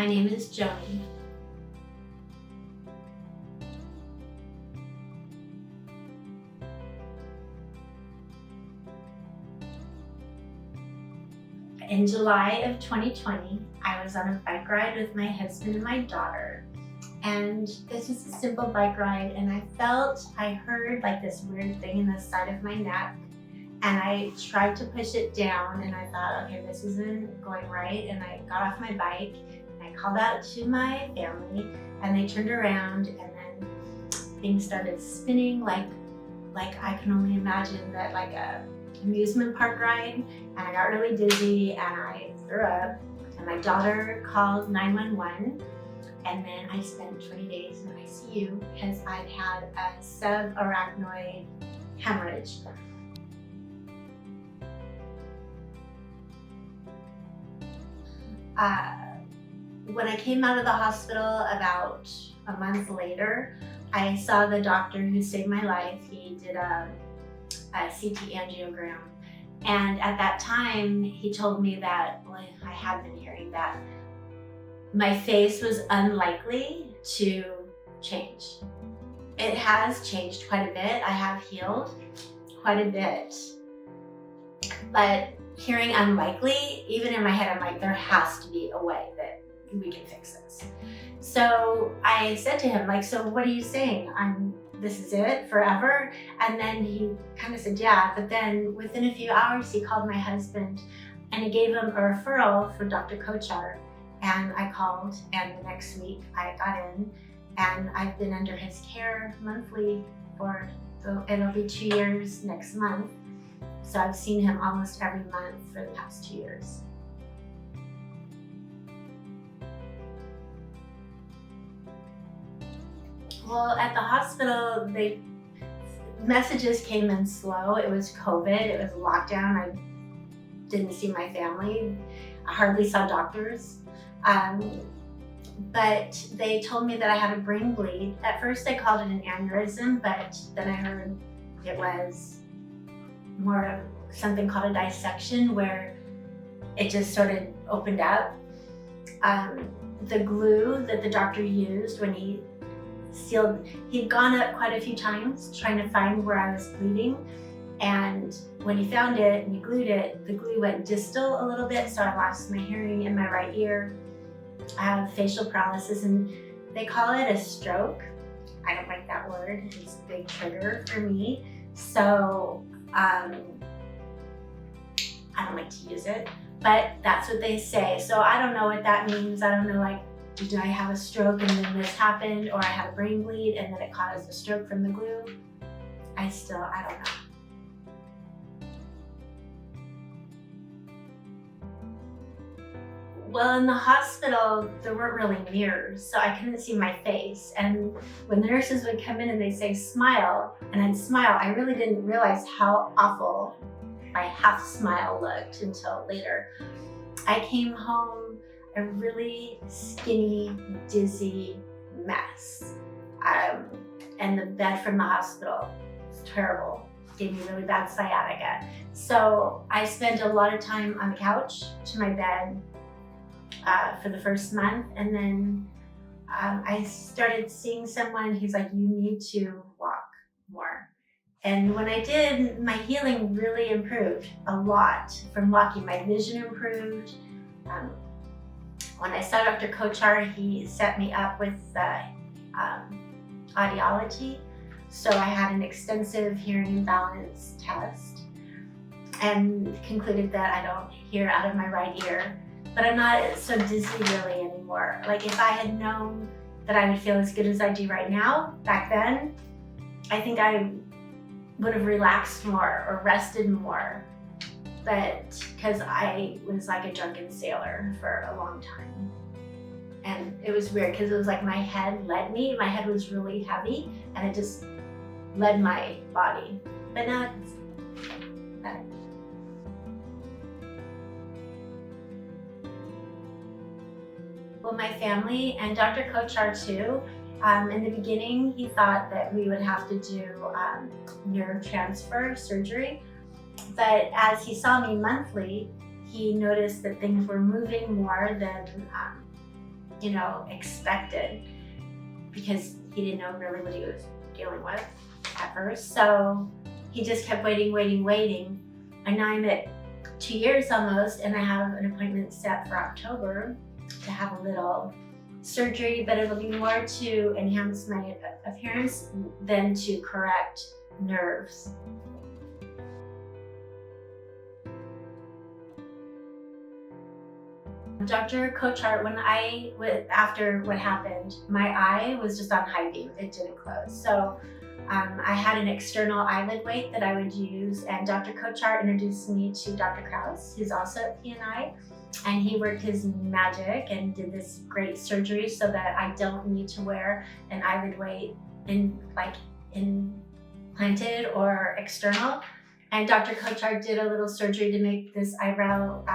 My name is Joni. In July of 2020, I was on a bike ride with my husband and my daughter. And this was a simple bike ride, and I heard like this weird thing in the side of my neck. And I tried to push it down, and I thought, okay, this isn't going right. And I got off my bike and I called out to my family, and they turned around, and then things started spinning like I can only imagine that, like a amusement park ride. And I got really dizzy and I threw up, and my daughter called 911. And then I spent 20 days in ICU because I'd had a subarachnoid hemorrhage. When I came out of the hospital about a month later, I saw the doctor who saved my life. He did a CT angiogram. And at that time, he told me that, well, I had been hearing that my face was unlikely to change. It has changed quite a bit. I have healed quite a bit. But hearing unlikely, even in my head, I'm like, there has to be a way that we can fix this. So I said to him, like, so what are you saying? This is it forever? And then he kind of said, yeah. But then within a few hours, he called my husband and he gave him a referral for Dr. Kochhar. And I called, and the next week I got in, and I've been under his care monthly it'll be 2 years next month. So I've seen him almost every month for the past 2 years. Well, at the hospital, messages came in slow. It was COVID, it was lockdown. I didn't see my family. I hardly saw doctors. But they told me that I had a brain bleed. At first they called it an aneurysm, but then I heard it was more of something called a dissection, where it just sort of opened up. The glue that the doctor used when he sealed, he'd gone up quite a few times trying to find where I was bleeding. And when he found it and he glued it, the glue went distal a little bit, so I lost my hearing in my right ear. I have facial paralysis, and they call it a stroke. I don't like that word. It's a big trigger for me. So I don't like to use it, but that's what they say. So I don't know what that means. I don't know, like, did I have a stroke and then this happened, or I had a brain bleed and then it caused a stroke from the glue? I don't know. Well, in the hospital, there weren't really mirrors, so I couldn't see my face. And when the nurses would come in and they'd say, smile, and I'd smile, I really didn't realize how awful my half smile looked until later. I came home a really skinny, dizzy mess. And the bed from the hospital was terrible. Gave me really bad sciatica. So I spent a lot of time on the couch to my bed for the first month, and then I started seeing someone. He's like, you need to walk more. And when I did, my healing really improved a lot from walking. My vision improved. When I saw Dr. Kochhar, he set me up with audiology. So I had an extensive hearing imbalance test and concluded that I don't hear out of my right ear. But I'm not so dizzy really anymore. Like, if I had known that I would feel as good as I do right now, back then, I think I would have relaxed more or rested more. But because I was like a drunken sailor for a long time. And it was weird because it was like my head led me. My head was really heavy and it just led my body. But now it's better. Well, my family and Dr. Kochhar too, in the beginning, he thought that we would have to do nerve transfer surgery. But as he saw me monthly, he noticed that things were moving more than expected, because he didn't know really what he was dealing with at first. So he just kept waiting. And now I'm at 2 years almost, and I have an appointment set for October to have a little surgery, but it'll be more to enhance my appearance than to correct nerves. Dr. Kochhar, after what happened, my eye was just on high beam. It didn't close. So I had an external eyelid weight that I would use, and Dr. Kochhar introduced me to Dr. Krause, who's also at PNI, and he worked his magic and did this great surgery so that I don't need to wear an eyelid weight implanted or external. And Dr. Kochhar did a little surgery to make this eyebrow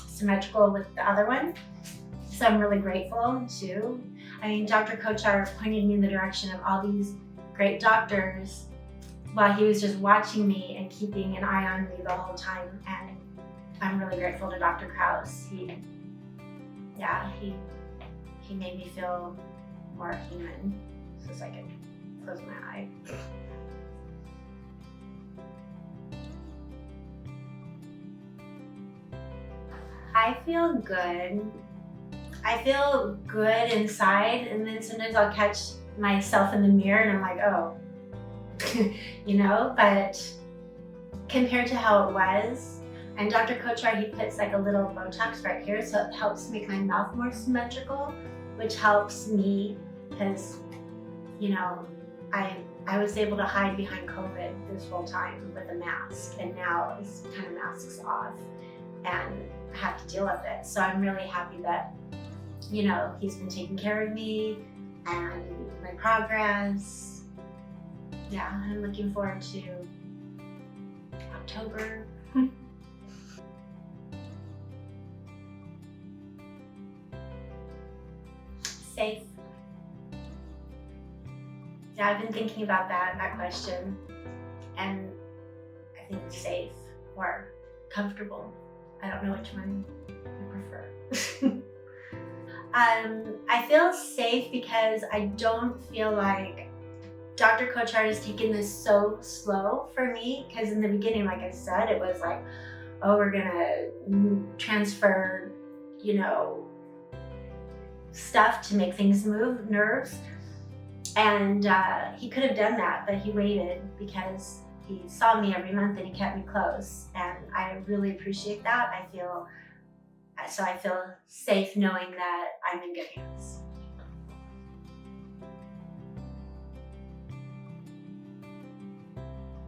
symmetrical with the other one. So I'm really grateful too. I mean, Dr. Kochhar pointed me in the direction of all these great doctors while he was just watching me and keeping an eye on me the whole time. And I'm really grateful to Dr. Krause. He made me feel more human, so I could close my eye. I feel good. I feel good inside, and then sometimes I'll catch myself in the mirror and I'm like, oh, but compared to how it was, and Dr. Kochhar, he puts like a little Botox right here, so it helps make my mouth more symmetrical, which helps me because, I was able to hide behind COVID this whole time with a mask, and now it's kind of masks off and I have to deal with it. So I'm really happy that, he's been taking care of me and my progress. Yeah, I'm looking forward to October. Safe. Yeah, I've been thinking about that question, and I think safe or comfortable. I don't know which one I prefer. I feel safe because I don't feel like Dr. Kochhar has taken this so slow for me, because in the beginning, like I said, it was like, oh, we're gonna transfer, stuff to make things move, nerves. And he could have done that, but he waited because he saw me every month and he kept me close. And I really appreciate that. I feel safe knowing that I'm in good hands.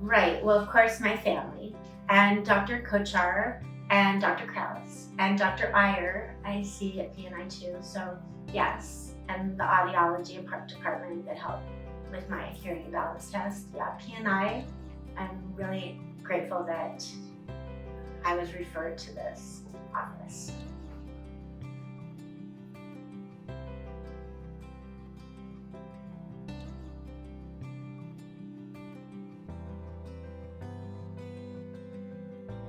Right, well, of course, my family, and Dr. Kochhar, and Dr. Krause, and Dr. Iyer, I see at PNI too, so yes, and the audiology department that helped with my hearing and balance test. Yeah, PNI, I'm really grateful that I was referred to this office.